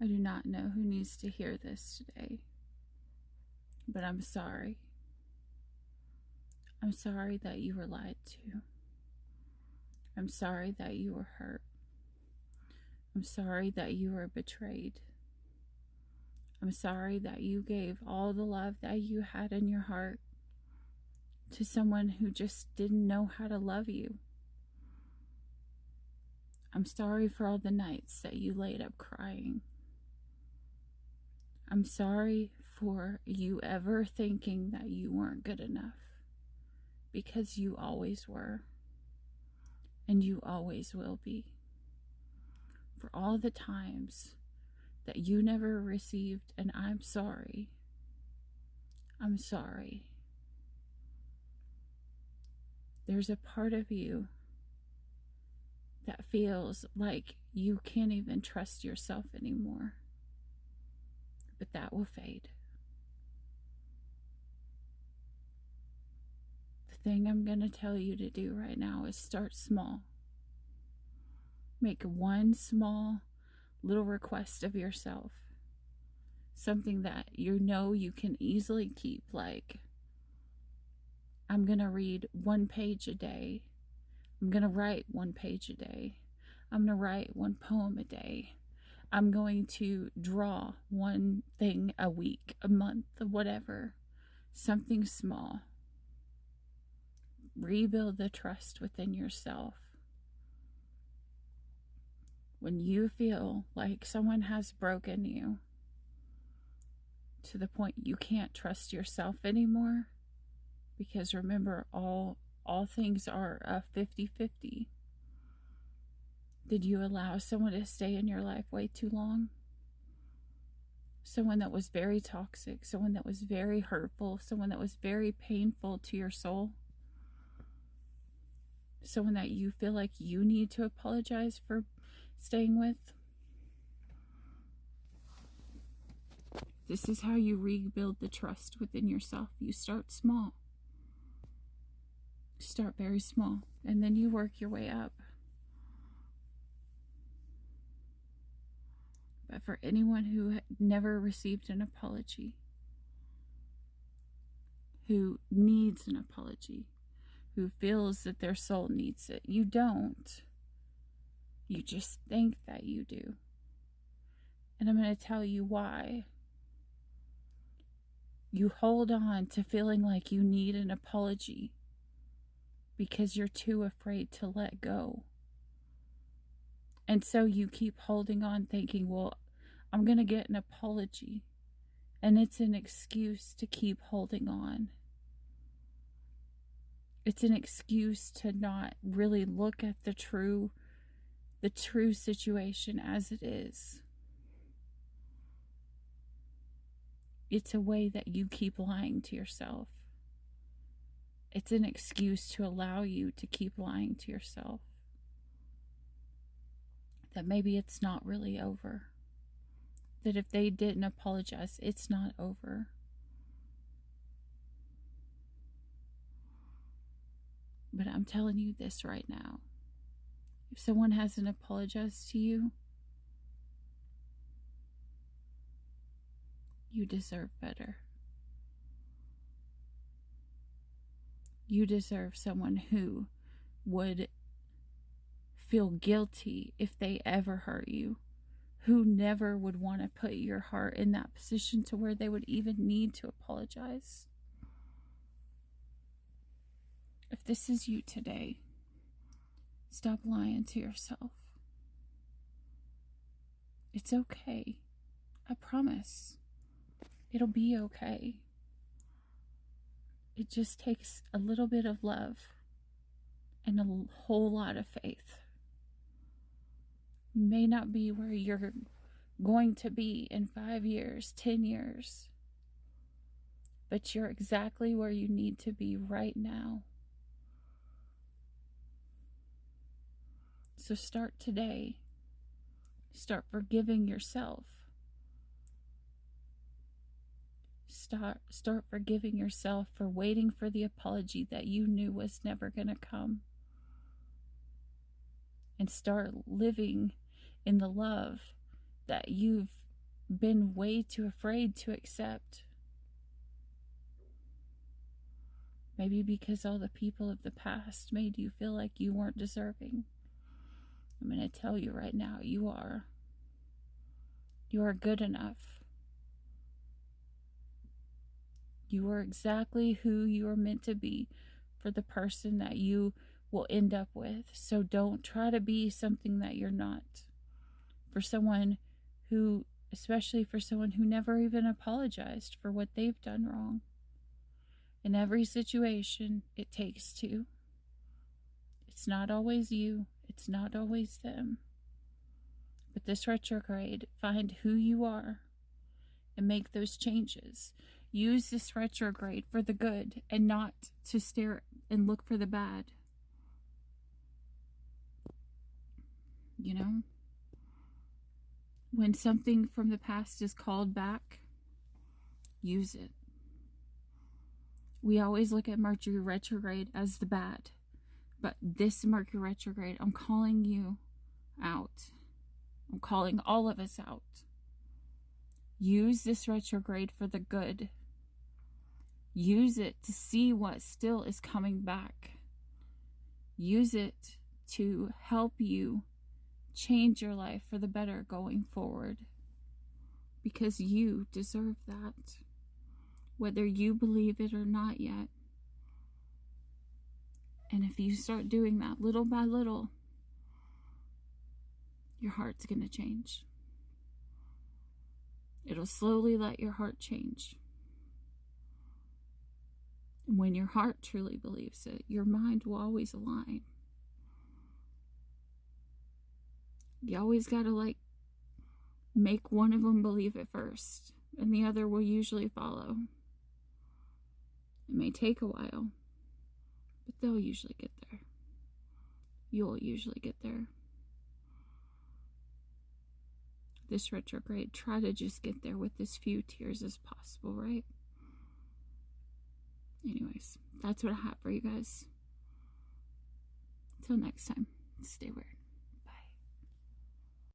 I do not know who needs to hear this today, but I'm sorry. I'm sorry that you were lied to. I'm sorry that you were hurt. I'm sorry that you were betrayed. I'm sorry that you gave all the love that you had in your heart to someone who just didn't know how to love you. I'm sorry for all the nights that you laid up crying. I'm sorry for you ever thinking that you weren't good enough, because you always were, and you always will be. For all the times that you never received an I'm sorry. I'm sorry. There's a part of you that feels like you can't even trust yourself anymore. But that will fade. The thing I'm going to tell you to do right now is start small. Make one small little request of yourself. Something that you know you can easily keep, like, I'm going to read 1 page a day. I'm going to write 1 page a day. I'm going to write 1 poem a day. I'm going to draw 1 thing a week, a month, whatever. Something small. Rebuild the trust within yourself. When you feel like someone has broken you to the point you can't trust yourself anymore, because remember, all things are a 50-50. Did you allow someone to stay in your life way too long? Someone that was very toxic, someone that was very hurtful, someone that was very painful to your soul? Someone that you feel like you need to apologize for staying with? This is how you rebuild the trust within yourself. You start small. Start very small, and then you work your way up. But for anyone who never received an apology, who needs an apology, who feels that their soul needs it, you don't. You just think that you do. And I'm going to tell you why. You hold on to feeling like you need an apology because you're too afraid to let go. And so you keep holding on thinking, well, I'm going to get an apology. And it's an excuse to keep holding on. It's an excuse to not really look at the true situation as it is. It's a way that you keep lying to yourself. It's an excuse to allow you to keep lying to yourself. That maybe it's not really over. That if they didn't apologize, it's not over. But I'm telling you this right now. If someone hasn't apologized to you, you deserve better. You deserve someone who would feel guilty if they ever hurt you, who never would want to put your heart in that position to where they would even need to apologize. If this is you today, stop lying to yourself. It's okay. I promise. It'll be okay. It just takes a little bit of love and a whole lot of faith. You may not be where you're going to be in 5 years, 10 years, but you're exactly where you need to be right now. So start today. Start forgiving yourself. Start forgiving yourself for waiting for the apology that you knew was never going to come. And start living in the love that you've been way too afraid to accept. Maybe because all the people of the past made you feel like you weren't deserving. I'm going to tell you right now, you are. You are good enough. You are exactly who you are meant to be for the person that you will end up with. So don't try to be something that you're not. For someone who, especially for someone who never even apologized for what they've done wrong. In every situation, it takes two. It's not always you. It's not always them. But this retrograde, find who you are and make those changes. Use this retrograde for the good and not to stare and look for the bad. You know? When something from the past is called back, use it. We always look at Mercury retrograde as the bad. But this Mercury retrograde, I'm calling you out. I'm calling all of us out. Use this retrograde for the good. Use it to see what still is coming back. Use it to help you change your life for the better going forward. Because you deserve that. Whether you believe it or not yet. And if you start doing that little by little, your heart's going to change. It'll slowly let your heart change. And when your heart truly believes it, your mind will always align. You always got to make one of them believe it first, and the other will usually follow. It may take a while, but they'll usually get there. You'll usually get there. This retrograde, try to just get there with as few tears as possible, right? Anyways, that's what I have for you guys. Until next time, stay weird.